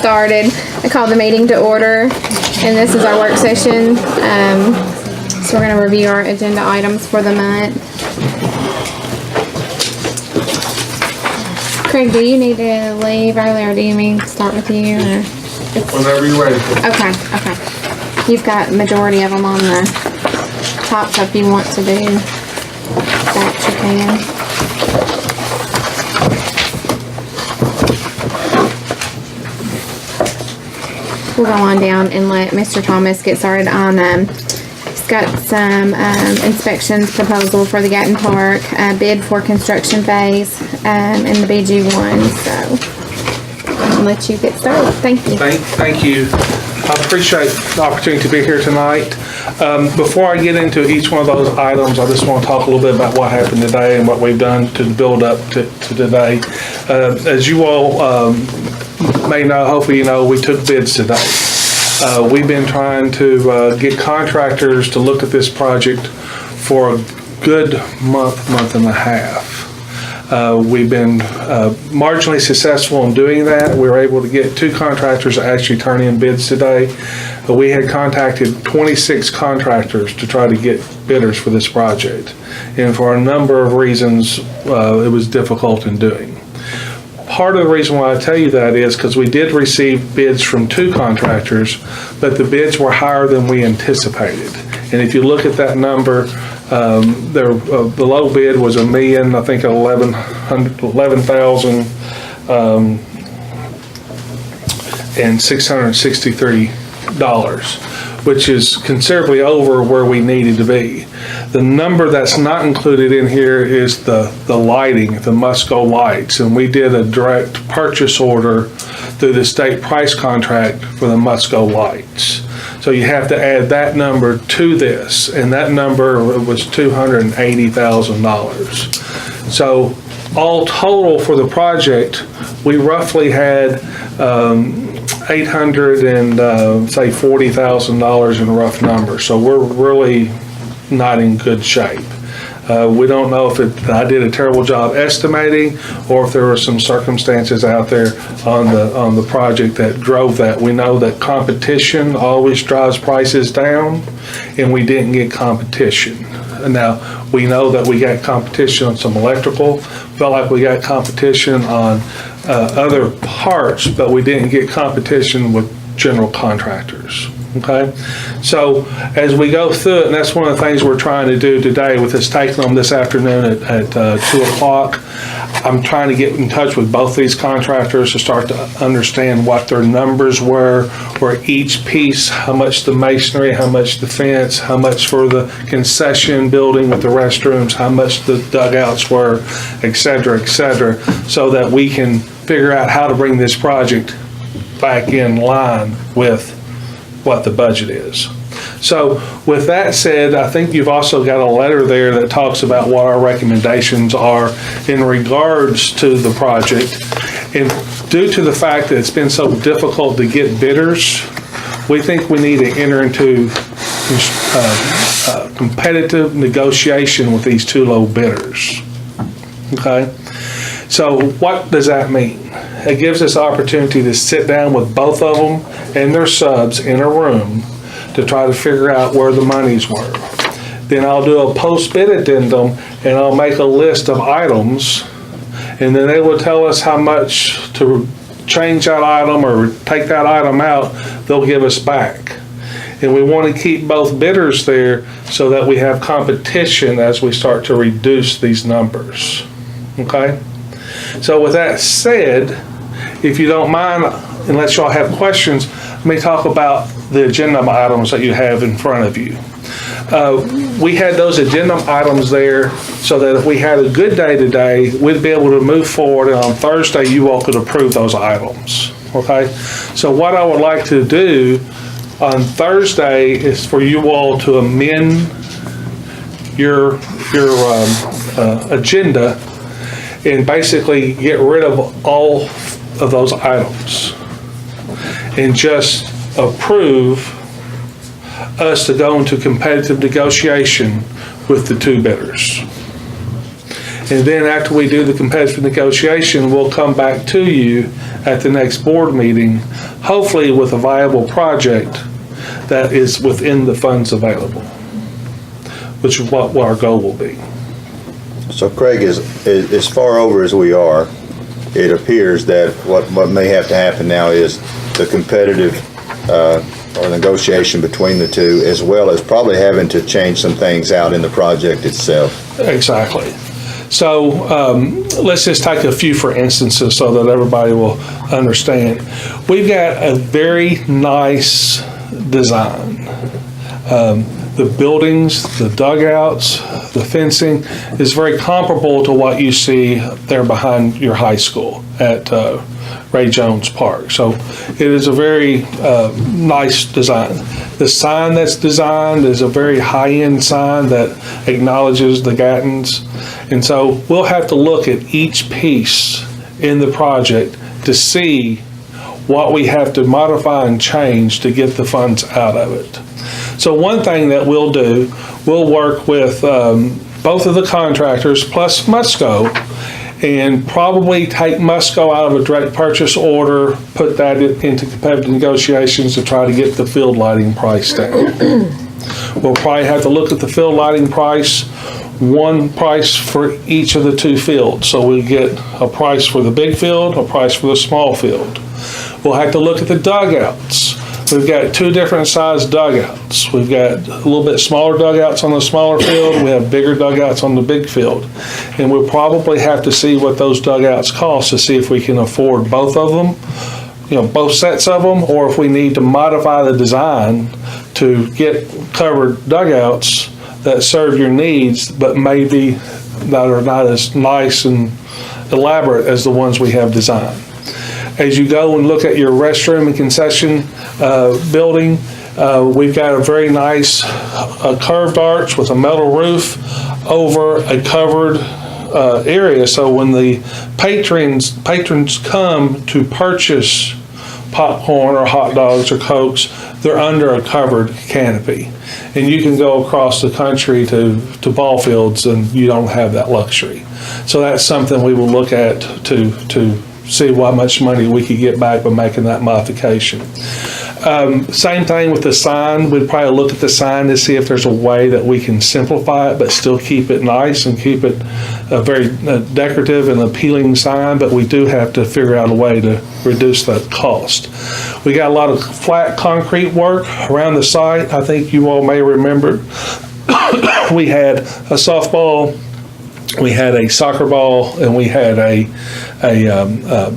started. I call the meeting to order, and this is our work session. So we're going to review our agenda items for the month. Craig, do you need to leave early, or do you mean to start with you? Or? Whenever you're ready. Okay. You've got majority of them on the top, so if you want to do that, you can. We'll go on down and let Mr. Thomas get started on, he's got some inspections proposal for the Gatton Park, bid for construction phase, and the BG1, so I'll let you get started. Thank you. Thank you. I appreciate the opportunity to be here tonight. Before I get into each one of those items, I just want to talk a little bit about what happened today and what we've done to build up to today. As you all may know, hopefully you know, we took bids today. We've been trying to get contractors to look at this project for a good month and a half. We've been marginally successful in doing that. We were able to get 2 contractors to actually turn in bids today. We had contacted 26 contractors to try to get bidders for this project. And for a number of reasons, it was difficult in doing. Part of the reason why I tell you that is because we did receive bids from 2 contractors, but the bids were higher than we anticipated. And if you look at that number, the low bid was $1,011,663, which is considerably over where we needed to be. The number that's not included in here is the lighting, the Musco lights, and we did a direct purchase order through the state price contract for the Musco lights. So you have to add that number to this, and that number was $280,000. So all total for the project, we roughly had $840,000 in rough numbers. So we're really not in good shape. We don't know if I did a terrible job estimating, or if there were some circumstances out there on the project that drove that. We know that competition always drives prices down, and we didn't get competition. Now, we know that we got competition on some electrical, felt like we got competition on other parts, but we didn't get competition with general contractors. Okay, so as we go through it, and that's one of the things we're trying to do today with this taking them this afternoon at 2 o'clock. I'm trying to get in touch with both these contractors to start to understand what their numbers were each piece, how much the masonry, how much the fence, how much for the concession building with the restrooms, how much the dugouts were, et cetera, so that we can figure out how to bring this project back in line with what the budget is. So with that said, I think you've also got a letter there that talks about what our recommendations are in regards to the project. And due to the fact that it's been so difficult to get bidders, we think we need to enter into competitive negotiation with these 2 low bidders. Okay? So what does that mean? It gives us opportunity to sit down with both of them and their subs in a room to try to figure out where the monies were. Then I'll do a post-bid addendum, and I'll make a list of items, and then they will tell us how much to change that item or take that item out, they'll give us back. And we want to keep both bidders there so that we have competition as we start to reduce these numbers. Okay? So with that said, if you don't mind, unless y'all have questions, let me talk about the agenda items that you have in front of you. We had those agenda items there so that if we had a good day today, we'd be able to move forward, and on Thursday you all could approve those items. Okay? So what I would like to do on Thursday is for you all to amend your agenda and basically get rid of all of those items and just approve us to go into competitive negotiation with the 2 bidders. And then after we do the competitive negotiation, we'll come back to you at the next board meeting hopefully with a viable project that is within the funds available, which is what our goal will be. So Craig, as far over as we are, it appears that what may have to happen now is the competitive or negotiation between the two, as well as probably having to change some things out in the project itself. Exactly. So let's just take a few for instances so that everybody will understand. We've got a very nice design. The buildings, the dugouts, the fencing is very comparable to what you see there behind your high school at Ray Jones Park. So it is a very nice design. The sign that's designed is a very high-end sign that acknowledges the Gattons. And so we'll have to look at each piece in the project to see what we have to modify and change to get the funds out of it. So one thing that we'll do, we'll work with both of the contractors plus Musco and probably take Musco out of a direct purchase order, put that into competitive negotiations to try to get the field lighting price down. We'll probably have to look at the field lighting price, one price for each of the two fields. So we get a price for the big field, a price for the small field. We'll have to look at the dugouts. We've got two different size dugouts. We've got a little bit smaller dugouts on the smaller field. We have bigger dugouts on the big field. And we'll probably have to see what those dugouts cost to see if we can afford both of them, both sets of them, or if we need to modify the design to get covered dugouts that serve your needs, but maybe that are not as nice and elaborate as the ones we have designed. As you go and look at your restroom and concession building, we've got a very nice curved arch with a metal roof over a covered area. So when the patrons come to purchase popcorn or hot dogs or Cokes, they're under a covered canopy. And you can go across the country to ball fields and you don't have that luxury. So that's something we will look at to see what much money we could get back by making that modification. Same thing with the sign. We'd probably look at the sign to see if there's a way that we can simplify it, but still keep it nice and keep it a very decorative and appealing sign, but we do have to figure out a way to reduce that cost. We got a lot of flat concrete work around the site. I think you all may remember we had a softball, we had a soccer ball, and we had a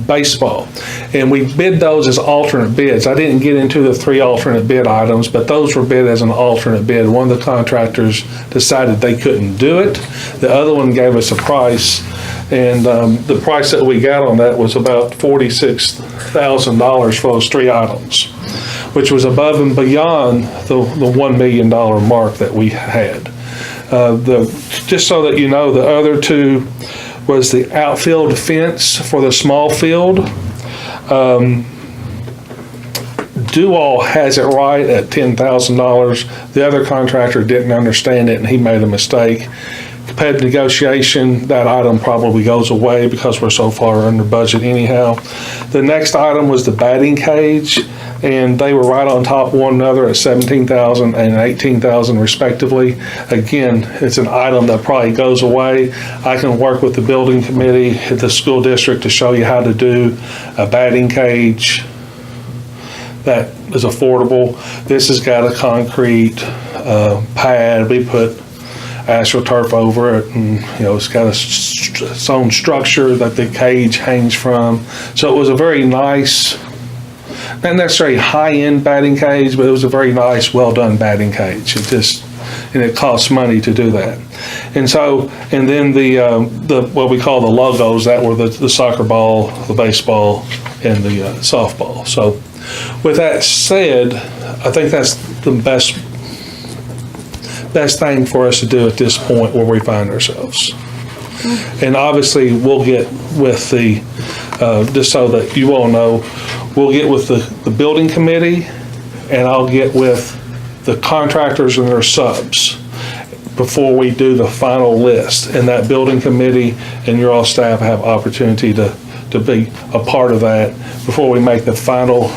baseball. And we bid those as alternate bids. I didn't get into the 3 alternate bid items, but those were bid as an alternate bid. One of the contractors decided they couldn't do it. The other one gave us a price, and the price that we got on that was about $46,000 for those 3 items, which was above and beyond the $1 million mark that we had. Just so that you know, the other 2 was the outfield fence for the small field. Dual has it right at $10,000. The other contractor didn't understand it and he made a mistake. Competitive negotiation, that item probably goes away because we're so far under budget anyhow. The next item was the batting cage, and they were right on top of one another at $17,000 and $18,000 respectively. Again, it's an item that probably goes away. I can work with the building committee at the school district to show you how to do a batting cage that is affordable. This has got a concrete pad. We put AstroTurf over it, and it's got its own structure that the cage hangs from. So it was a very nice, not necessarily high-end batting cage, but it was a very nice, well-done batting cage. It costs money to do that. And then the what we call the logos, that were the soccer ball, the baseball, and the softball. So with that said, I think that's the best thing for us to do at this point where we find ourselves. And obviously we'll get with the, just so that you all know, we'll get with the building committee, and I'll get with the contractors and their subs before we do the final list. And that building committee and your all staff have opportunity to be a part of that before we make the final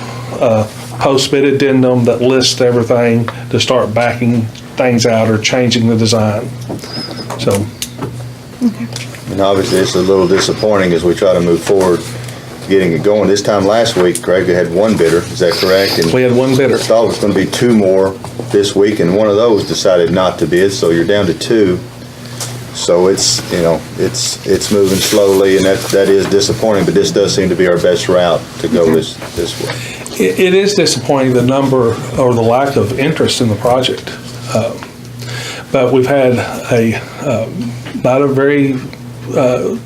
post-bid addendum that lists everything to start backing things out or changing the design. So, And obviously, it's a little disappointing as we try to move forward, getting it going. This time last week, Craig had one bidder, is that correct? And we had one bidder. thought it was going to be two more this week, and one of those decided not to bid, so you're down to two. So it's, it's moving slowly, and that is disappointing, but this does seem to be our best route to go this way. It is disappointing, the number or the lack of interest in the project. But we've had not a very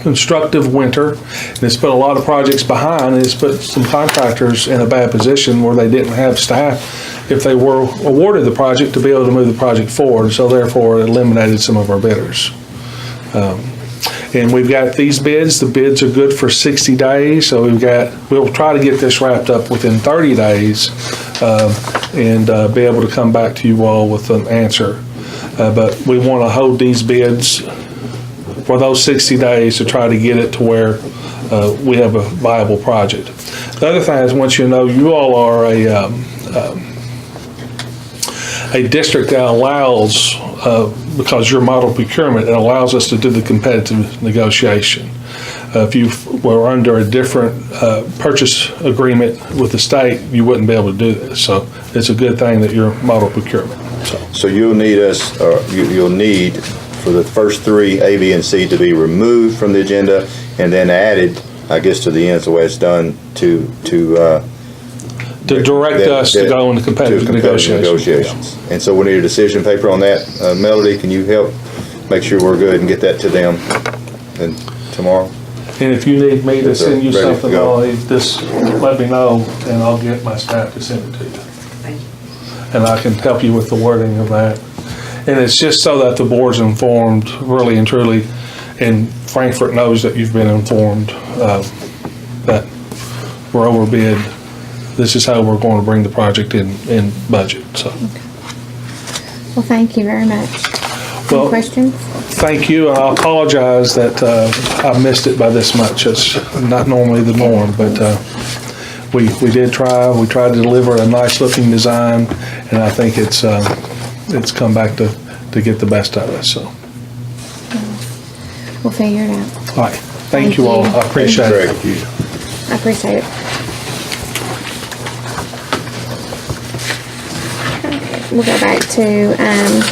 constructive winter, and it's put a lot of projects behind, and it's put some contractors in a bad position where they didn't have staff if they were awarded the project to be able to move the project forward, so therefore it eliminated some of our bidders. And we've got these bids. The bids are good for 60 days, so we'll try to get this wrapped up within 30 days and be able to come back to you all with an answer. But we want to hold these bids for those 60 days to try to get it to where we have a viable project. The other thing is, once you know, you all are a district that allows, because you're model procurement, it allows us to do the competitive negotiation. If you were under a different purchase agreement with the state, you wouldn't be able to do this. So it's a good thing that you're model procurement. So you'll need us, or you'll need for the first three, A, B, and C, to be removed from the agenda and then added, I guess, to the end, the way it's done, to direct us to go into competitive negotiations. And so we need a decision paper on that. Melody, can you help make sure we're good and get that to them and tomorrow? And if you need me to send you Ready to something, go. just let me know and I'll get my staff to send it to you. Thank you. And I can help you with the wording of that. And it's just so that the board's informed, really and truly, and Frankfurt knows that you've been informed that we're overbid. This is how we're going to bring the project in budget, so. Well, thank you very much. Well, Any questions? thank you, and I apologize that I missed it by this much. It's not normally the norm, but we did try. We tried to deliver a nice looking design, and I think it's come back to get the best out of us, so. We'll figure it out. All right, thank you all, I appreciate it. Correct. I appreciate it. We'll go back to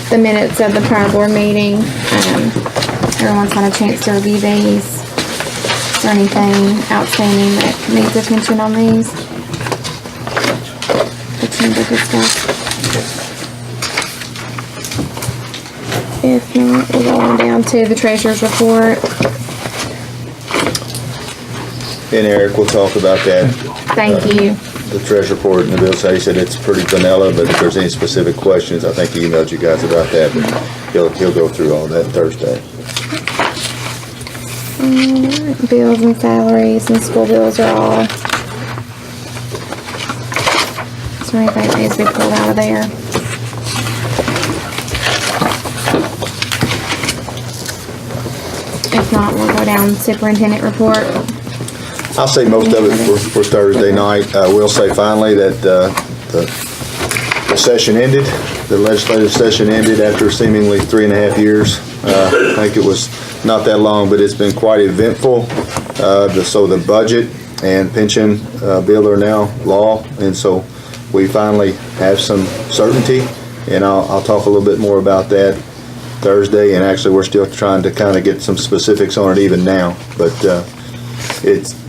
the minutes of the prior board meeting. Everyone's had a chance to review these. Is there anything outstanding that needs attention on these? That you need to discuss? If not, we'll go on down to the treasurer's report. And Eric will talk about that. Thank you. The treasure report and the bill, so he said it's pretty vanilla, but if there's any specific questions, I think he emailed you guys about that, but he'll go through all that Thursday. Alright, bills and salaries and school bills are all. Is there anything that needs to be pulled out of there? If not, we'll go down superintendent report. I'll say most of it for Thursday night. I will say finally that the session ended, the legislative session ended after seemingly 3.5 years. I think it was not that long, but it's been quite eventful. So the budget and pension bill are now law, and so we finally have some certainty, and I'll talk a little bit more about that Thursday, and actually we're still trying to kind of get some specifics on it even now, but it's,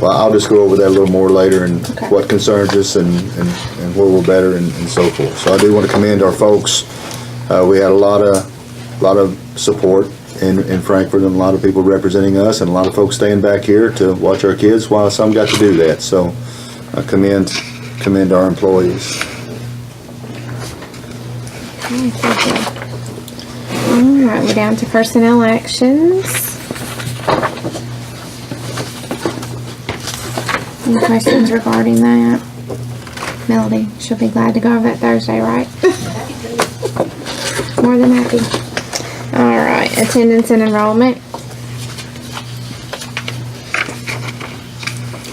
I'll just go over that a little more later and what concerns us and where we're better and so forth. So I do want to commend our folks. We had a lot of support in Frankfurt, and a lot of people representing us, and a lot of folks staying back here to watch our kids while some got to do that. So I commend our employees. Okay, thank you. Alright, we're down to personnel actions. Any questions regarding that? Melody, she'll be glad to go over that Thursday, right? More than happy. Alright, attendance and enrollment.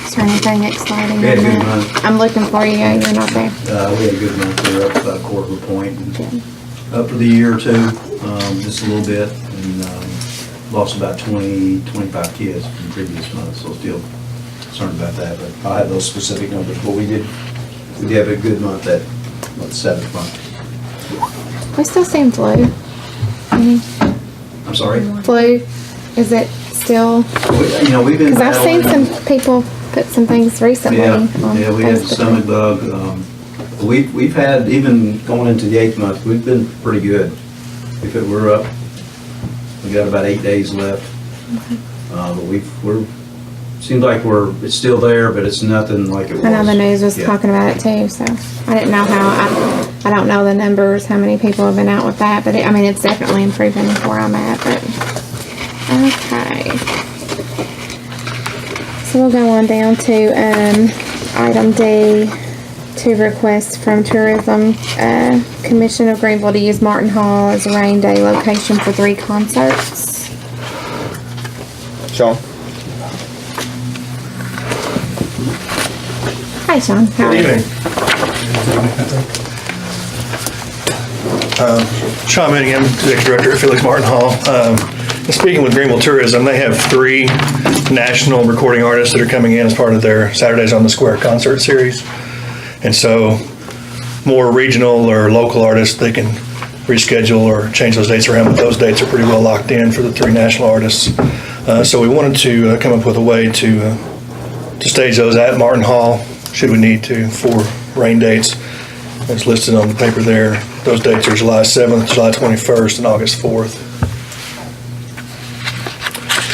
Is Anything exciting? We had a on good that? month. I'm looking for you. You're not there. We had a good month. We were up about a quarter of a point. And up for the year too, just a little bit. And lost about 20, 25 kids from the previous month. So still concerned about that. But I'll have those specific numbers. But we did have a good month that 7th month. We still seeing flu. I'm sorry. Flu, is it still? We've been. Because I've seen battling- some people put some things recently. Yeah, on yeah, we had the Facebook. stomach bug. We've had, even going into the 8th month, we've been pretty good. We're up, we got about 8 days left. But seems like it's still there, but it's nothing like it was. I know the news was Yeah. talking about it too, so I didn't know I don't know the numbers, how many people have been out with that, but it's definitely improving where I'm at, but, okay. So we'll go on down to, item D, 2 requests from Tourism, Commission of Greenville to use Martin Hall as a rain day location for 3 concerts. Sean? Hi, Sean. How are you? Evening. Sean Manningham, Executive Director at Felix Martin Hall. Speaking with Greenville Tourism, they have 3 national recording artists that are coming in as part of their Saturdays on the Square concert series. And so more regional or local artists, they can reschedule or change those dates around, but those dates are pretty well locked in for the 3 national artists. So we wanted to come up with a way to stage those at Martin Hall, should we need to, for rain dates. It's listed on the paper there. Those dates are July 7th, July 21st, and August 4th.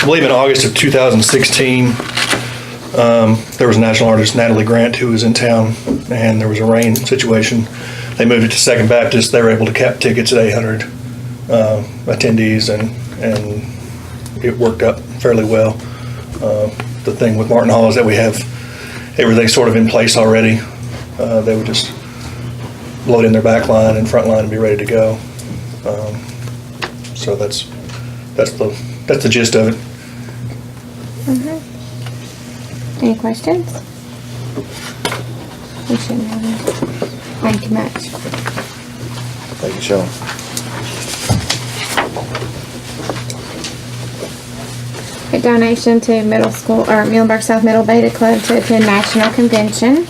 I believe in August of 2016, there was a national artist, Natalie Grant, who was in town, and there was a rain situation. They moved it to Second Baptist. They were able to cap tickets at 800 attendees, and it worked out fairly well. The thing with Martin Hall is that we have everything sort of in place already. They would just load in their back line and front line and be ready to go. So that's the gist of it. Any questions? We shouldn't have any. Thank you much. Thank you, Sean. A donation to middle school, or Muhlenberg South Middle Beta Club to attend National Convention.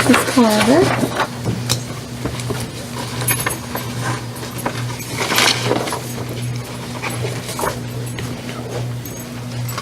Ms. Carver.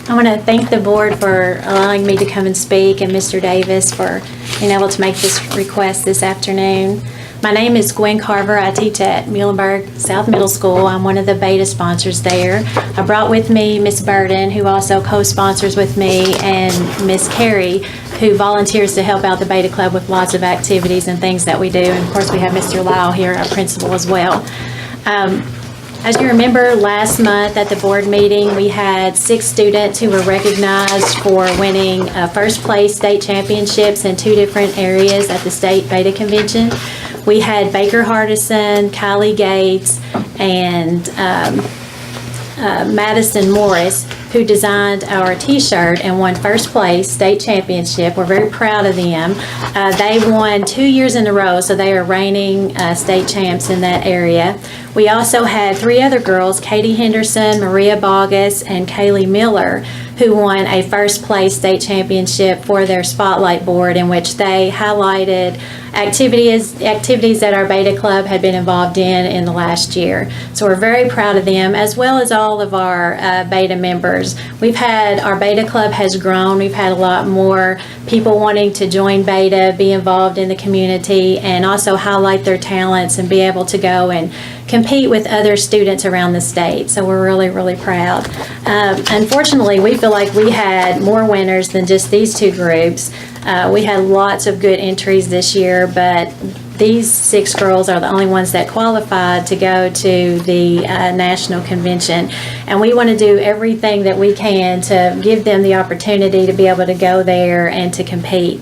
I want to thank the board for allowing me to come and speak, and Mr. Davis for being able to make this request this afternoon. My name is Gwen Carver. I teach at Muhlenberg South Middle School. I'm one of the beta sponsors there. I brought with me Miss Burden, who also co-sponsors with me, and Miss Carey, who volunteers to help out the Beta Club with lots of activities and things that we do. And of course, we have Mr. Lyle here, our principal, as well. As you remember, last month at the board meeting, we had 6 students who were recognized for winning first place state championships in 2 different areas at the state beta convention. We had Baker Hardison, Kylie Gates, and Madison Morris, who designed our t-shirt and won first place state championship. We're very proud of them. They won 2 years in a row, so they are reigning state champs in that area. We also had 3 other girls, Katie Henderson, Maria Bogus, and Kaylee Miller, who won a first place state championship for their spotlight board, in which they highlighted activities that our Beta Club had been involved in the last year. So we're very proud of them, as well as all of our Beta members. Our Beta Club has grown. We've had a lot more people wanting to join Beta, be involved in the community, and also highlight their talents and be able to go and compete with other students around the state. So we're really, really proud. Unfortunately, we feel like we had more winners than just these 2 groups. We had lots of good entries this year, but these 6 girls are the only ones that qualified to go to the national convention. And we want to do everything that we can to give them the opportunity to be able to go there and to compete.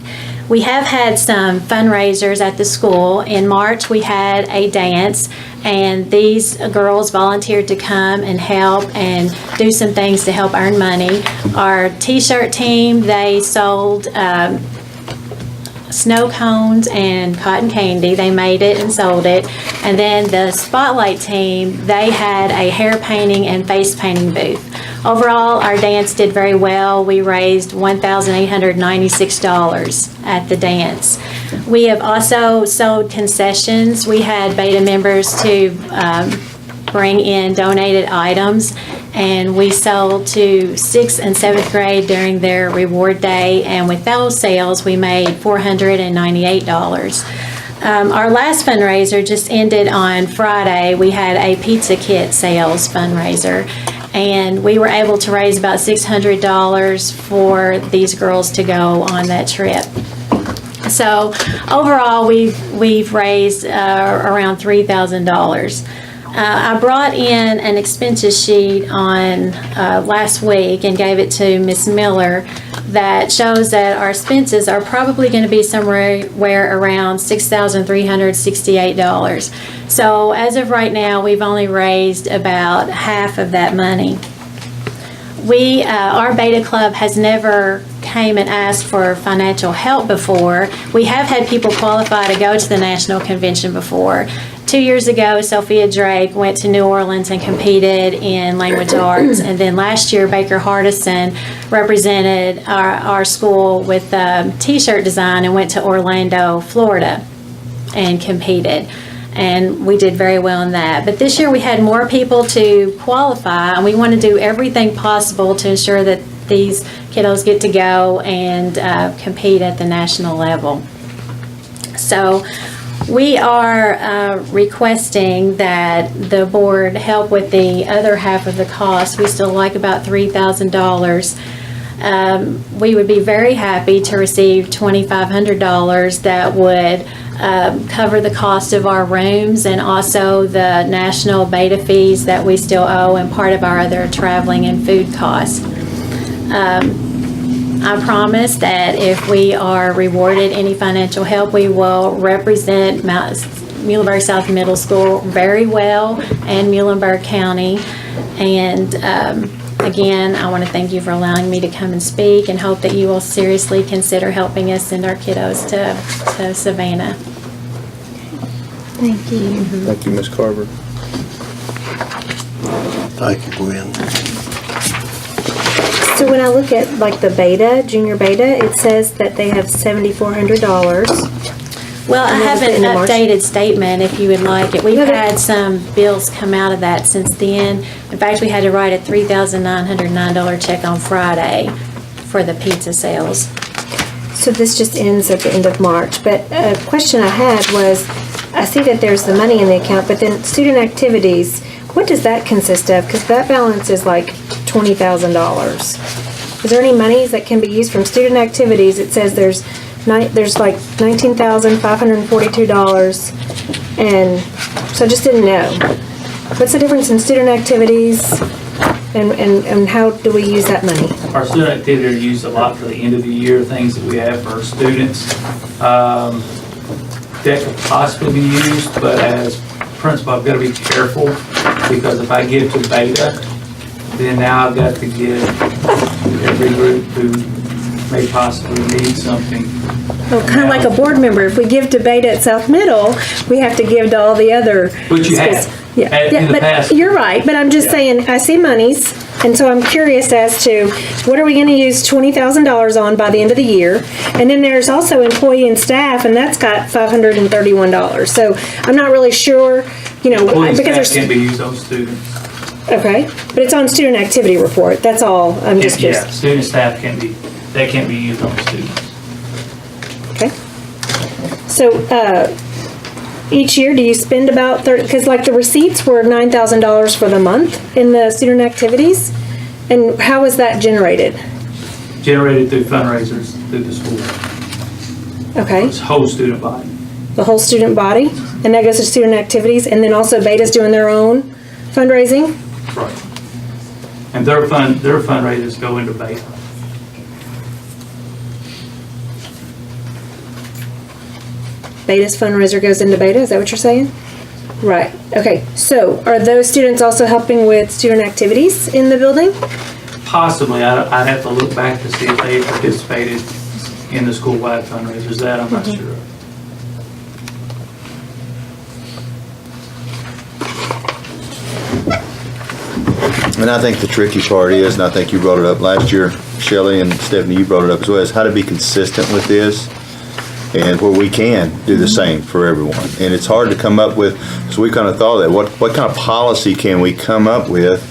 We have had some fundraisers at the school. In March, we had a dance, and these girls volunteered to come and help and do some things to help earn money. Our t-shirt team, they sold snow cones and cotton candy. They made it and sold it. And then the Spotlight team, they had a hair painting and face painting booth. Overall, our dance did very well. We raised $1,896 at the dance. We have also sold concessions. We had Beta members to bring in donated items, and we sold to 6th and 7th grade during their reward day, and with those sales, we made $498. Our last fundraiser just ended on Friday. We had a pizza kit sales fundraiser, and we were able to raise about $600 for these girls to go on that trip. So overall, we've raised around $3,000. I brought in an expenses sheet on last week and gave it to Miss Miller that shows that our expenses are probably going to be somewhere around $6,368. So as of right now, we've only raised about half of that money. Our Beta Club has never came and asked for financial help before. We have had people qualify to go to the national convention before. 2 years ago, Sophia Drake went to New Orleans and competed in language arts. And then last year, Baker Hardison represented our school with t-shirt design and went to Orlando, Florida and competed. And we did very well in that. But this year we had more people to qualify, and we want to do everything possible to ensure that these kiddos get to go and compete at the national level. So we are requesting that the board help with the other half of the cost. We still like about $3,000. We would be very happy to receive $2,500 that would cover the cost of our rooms and also the national Beta fees that we still owe and part of our other traveling and food costs. I promise that if we are rewarded any financial help, we will represent Muhlenberg South Middle School very well and Muhlenberg County. And again, I want to thank you for allowing me to come and speak and hope that you will seriously consider helping us send our kiddos to Savannah. Thank you. Thank you, Ms. Carver. Thank you, Gwen. So when I look at like the Beta, Junior Beta, it says that they have $7,400. Well, I And have then an in the March- updated statement if you would like it. We've Okay. had some bills come out of that since then. In fact, we had to write a $3,909 check on Friday for the pizza sales. So this just ends at the end of March. But a question I had was, I see that there's the money in the account, but then student activities, what does that consist of? Because that balance is like $20,000. Is there any monies that can be used from student activities? It says there's like $19,542, and so I just didn't know. What's the difference in student activities, and how do we use that money? Our student activity are used a lot for the end of the year, things that we have for our students. That could possibly be used, but as principal, I've got to be careful, because if I give to Beta, then now I've got to give every group who may possibly need something. Well, kind of like a board member. If we give to Beta at South Middle, we have to give to all the other. Which you have. Yeah, In the but past. you're right. But I'm just saying, I see monies, and so I'm curious as to what are we going to use $20,000 on by the end of the year? And then there's also employee and staff, and that's got $531. So I'm not really sure, Employee because staff can't be used on students. okay, but it's on student activity report. That's all. I'm just Yeah, curious. student staff can't be used on students. Okay. So, each year, do you spend about 30, because like the receipts were $9,000 for the month in the student activities? And how is that generated? Generated through fundraisers through the school. Okay, It's whole student body. the whole student body, and that goes to student activities, and then also Beta's doing their own fundraising? Right. And their fundraisers go into Beta. Beta's fundraiser goes into Beta, is that what you're saying? Right, okay. So are those students also helping with student activities in the building? Possibly, I'd have to look back to see if they participated in the school-wide fundraisers. That I'm not sure of. And I think the tricky part is, and I think you brought it up last year, Shelley and Stephanie, you brought it up as well, is how to be consistent with this and where we can do the same for everyone. And it's hard to come up with, so we kind of thought of that, what kind of policy can we come up with?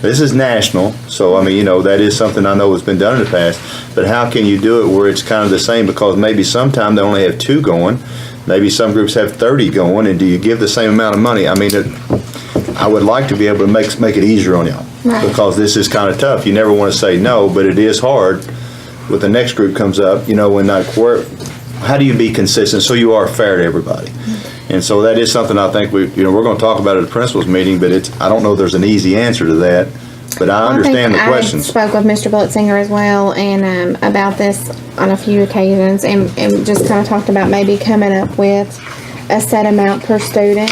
This is national, so I mean, you know, that is something I know has been done in the past, but how can you do it where it's kind of the same? Because maybe sometime they only have 2 going, maybe some groups have 30 going, and do you give the same amount of money? I mean, I would like to be able to make it easier on y'all, because this is kind of tough. You never want to say no, but it is hard when the next group comes up, you know, when like how do you be consistent so you are fair to everybody? And so that is something I think we're going to talk about at the principals meeting, but I don't know if there's an easy answer to that, but I understand the questions. I spoke with Mr. Blitzinger as well, and about this on a few occasions, and just kind of talked about maybe coming up with a set amount per student,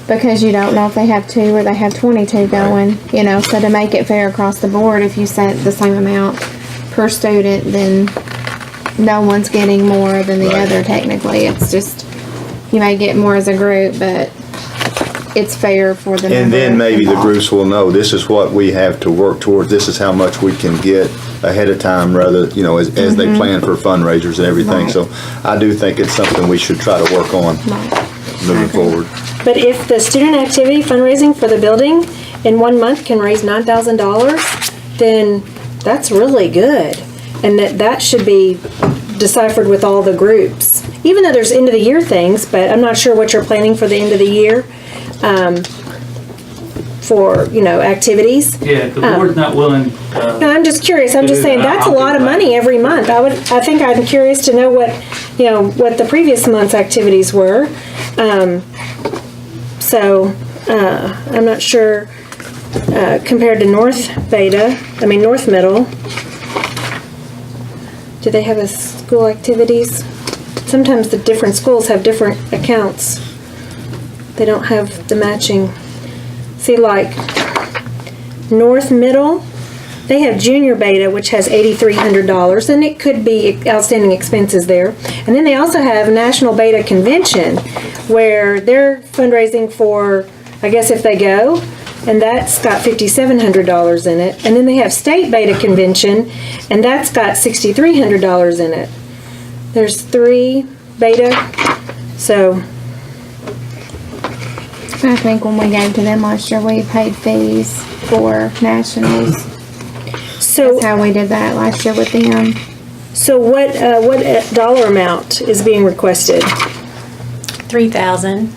because you don't know if they have 2 or they have 22 going, you know, so to make it fair across the board, if you set the same amount per student, then no one's getting more than the other technically. It's just, you may get more as a group, but it's fair for the And then number maybe the involved. groups will know, this is what we have to work towards, this is how much we can get ahead of time, rather, you know, as they plan for fundraisers and everything. Right. So I do think it's something we should try to work on moving forward. But if the student activity fundraising for the building in 1 month can raise $9,000, then that's really good. And that should be deciphered with all the groups. Even though there's end of the year things, but I'm not sure what you're planning for the end of the year for, you know, activities. Yeah, if the board's not willing, No, I'm just curious. I'm just saying that's a lot of money every month. I think I'm curious to know what the previous month's activities were. So I'm not sure compared to North Middle. Do they have a school activities? Sometimes the different schools have different accounts. They don't have the matching. See, like North Middle, they have Junior Beta, which has $8,300, and it could be outstanding expenses there. And then they also have National Beta Convention, where they're fundraising for, I guess if they go, and that's got $5,700 in it. And then they have State Beta Convention, and that's got $6,300 in it. There's 3 Beta, so. I think when we gave to them last year, we paid fees for nationals. So That's how we did that last year with them. So what dollar amount is being requested? 3,000.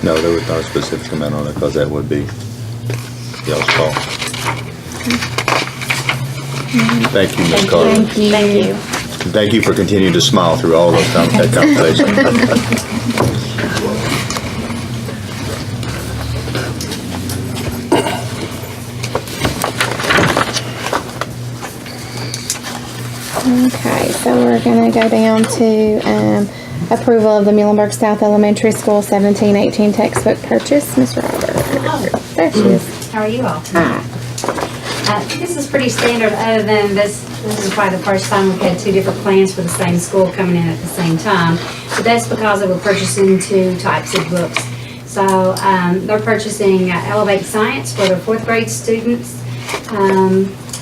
No, there was not a specific amount on it, because that would be y'all's call. Thank you, Ms. Carter. Thank you. Thank you. Thank you for continuing to smile through all those that conversation. Okay, so we're gonna go down to approval of the Muhlenberg South Elementary School 17-18 textbook purchase. Ms. Robert. There she is. How are you all? Hi. This is pretty standard, other than this is probably the first time we've had 2 different plans for the same school coming in at the same time. But that's because they were purchasing 2 types of books. So they're purchasing Elevate Science for their 4th grade students.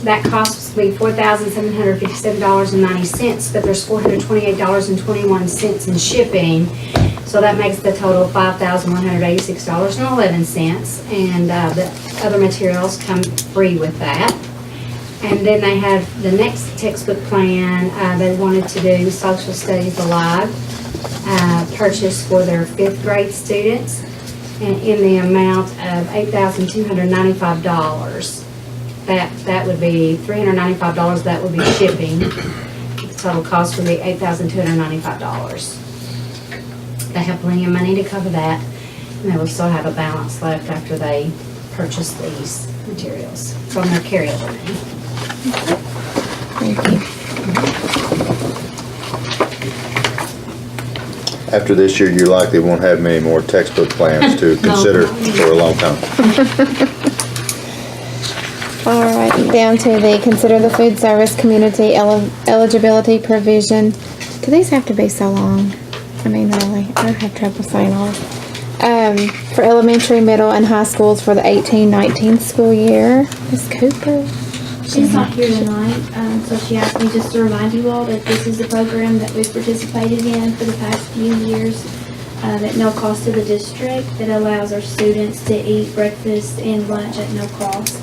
That cost will be $4,757.90, but there's $428.21 in shipping. So that makes the total $5,186.11, and the other materials come free with that. And then they have the next textbook plan. They wanted to do Social Studies Alive purchased for their 5th grade students, and in the amount of $8,295. That would be $395, that would be shipping. The total cost would be $8,295. They have plenty of money to cover that, and they will still have a balance left after they purchase these materials from their carryover money. Thank you. After this year, you likely won't have many more textbook plans to consider for a long time. All right, down to the consider the food service community eligibility provision. Do these have to be so long? I mean, really, I have trouble saying all. For elementary, middle, and high schools for the 18-19 school year. Ms. Cooper? She's not here tonight, so she asked me just to remind you all that this is a program that we've participated in for the past few years at no cost to the district, that allows our students to eat breakfast and lunch at no cost.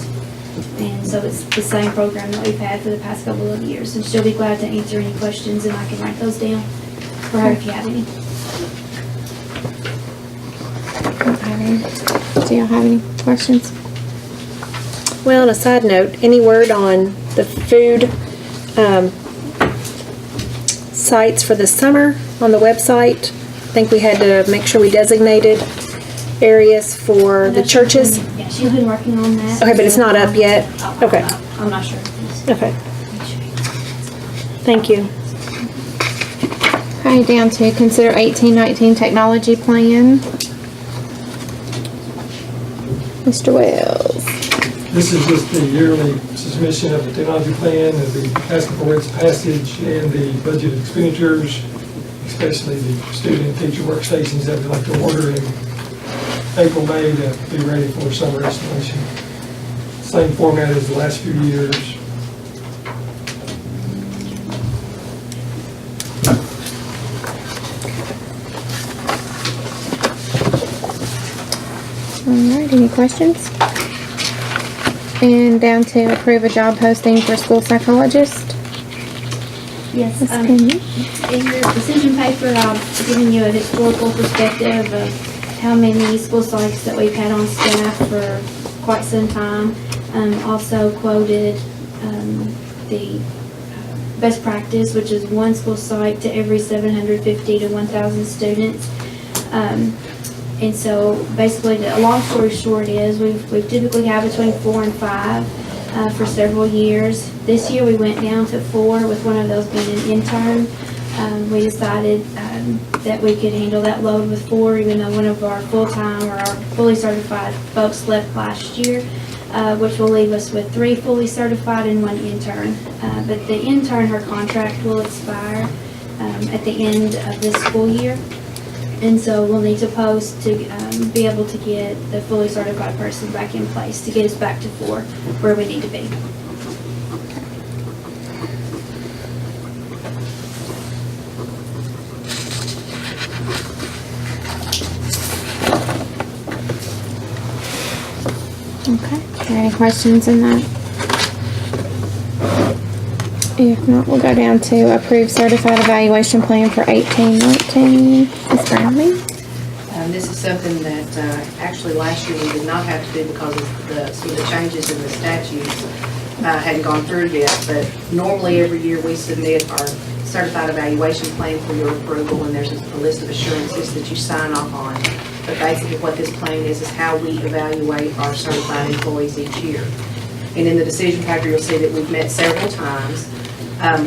And so it's the same program that we've had for the past couple of years. And she'll be glad to answer any questions, and I can write those down for her if you have any. Do y'all have any questions? Well, on a side note, any word on the food sites for the summer on the website? I think we had to make sure we designated areas for the churches. Yeah, she's been working on that. Okay, but it's not up yet? Okay. I'm not sure. Okay. Thank you. Okay, down to consider 18-19 technology plan. Mr. Wells. This is just the yearly submission of the technology plan, and the asking for its passage and the budget expenditures, especially the student and teacher workstations that we'd like to order in April, May to be ready for summer installation. Same format as the last few years. All right, any questions? And down to approve a job posting for school psychologist. Yes, Ms. Kenyon? in your decision paper, I've given you a historical perspective of how many school psychs that we've had on staff for quite some time. Also quoted the best practice, which is one school psych to every 750 to 1,000 students. And so basically, a long story short is we typically have between 4 and 5 for several years. This year we went down to 4, with one of those being an intern. We decided that we could handle that load with 4, even though one of our full-time or our fully certified folks left last year, which will leave us with 3 fully certified and 1 intern. But the intern, her contract will expire at the end of this school year. And so we'll need to post to be able to get the fully certified person back in place to get us back to 4, where we need to be. Okay, are there any questions in that? If not, we'll go down to approve certified evaluation plan for 18-19. Ms. Brownlee? This is something that actually last year we did not have to do because of some of the changes in the statutes hadn't gone through yet. But normally every year we submit our certified evaluation plan for your approval, and there's a list of assurances that you sign off on. But basically what this plan is how we evaluate our certified employees each year. And in the decision paper, you'll see that we've met several times.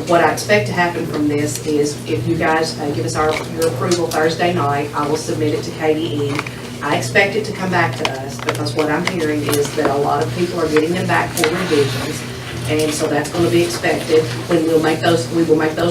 What I expect to happen from this is if you guys give us your approval Thursday night, I will submit it to KDE. I expect it to come back to us because what I'm hearing is that a lot of people are getting them back for revisions. And so that's going to be expected. When we will make those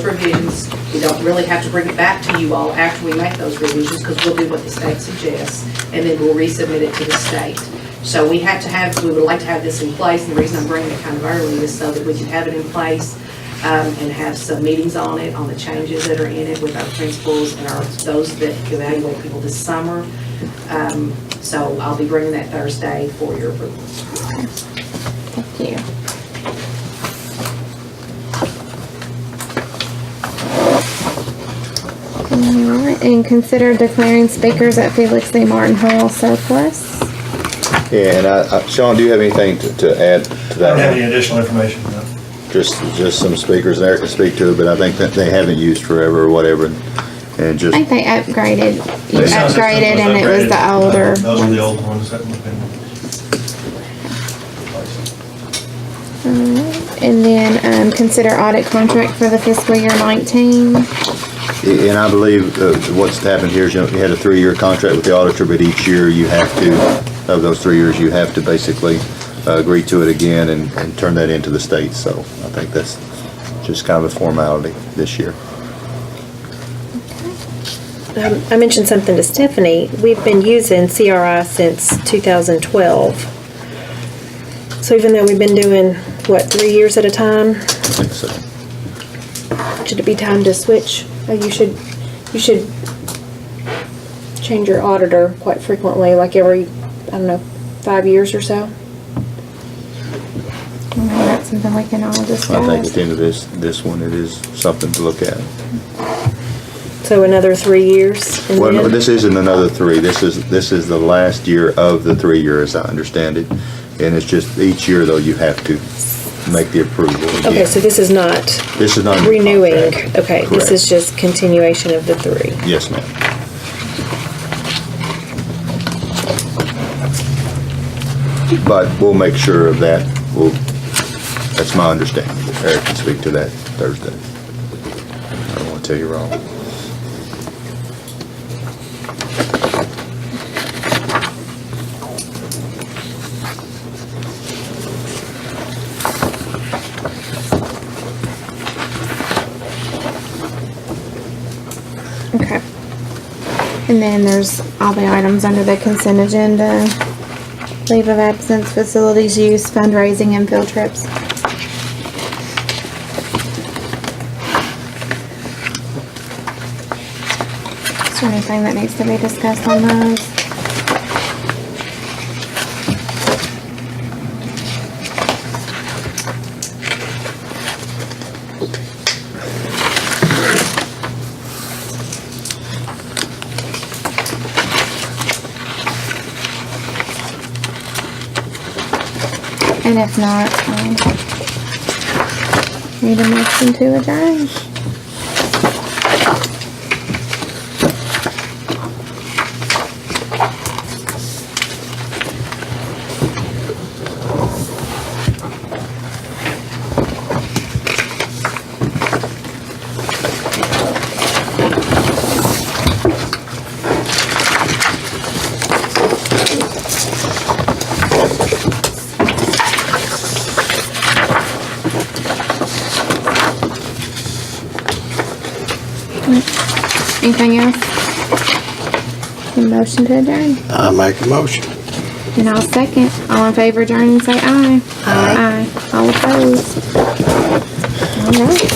revisions. We don't really have to bring it back to you all after we make those revisions because we'll do what the state suggests, and then we'll resubmit it to the state. So we would like to have this in place, and the reason I'm bringing it kind of early is so that we can have it in place and have some meetings on it, on the changes that are in it with our principals and those that evaluate people this summer. So I'll be bringing that Thursday for your approval. Thank you. Alright, and consider declaring speakers at Felix Lee Martin Hall surplus. Yeah, and Sean, do you have anything to add to I that? don't have any additional information, no. Just some speakers there can speak to it, but I think that they haven't used forever or whatever, and I just, think they upgraded. You The sound system upgraded and it was the upgraded. older Those are the ones. old ones that have been replaced. Alright, and then, consider audit contract for the fiscal year 19. and I believe what's happened here is you had a 3-year contract with the auditor, but each year you have to, of those 3 years, you have to basically agree to it again and turn that into the state. So I think that's just kind of a formality this year. I mentioned something to Stephanie. We've been using CRI since 2012. So even though we've been doing, 3 years at a time, I think so. should it be time to switch? You should change your auditor quite frequently, like every, 5 years or so. Maybe that's something we can all discuss. I think at the end of this one, it is something to look at. So another 3 years? and Well, no, then- this isn't another 3. This is the last year of the 3 year, as I understand it. And it's just each year, though, you have to make the approval again. Okay, so this is not This is not a new renewing. contract. Okay, this Correct. is just continuation of the 3. Yes, ma'am. But we'll make sure of that. That's my understanding. Eric can speak to that Thursday. I don't want to tell you wrong. Okay. And then there's all the items under the consent agenda. Leave of absence, facilities use, fundraising, and field trips. Is there anything that needs to be discussed on those? And if not, need a motion to adjourn. Anything else? A motion to adjourn. I make a motion. And I'll second. All in favor, adjourn and say aye. Aye. All opposed. All right.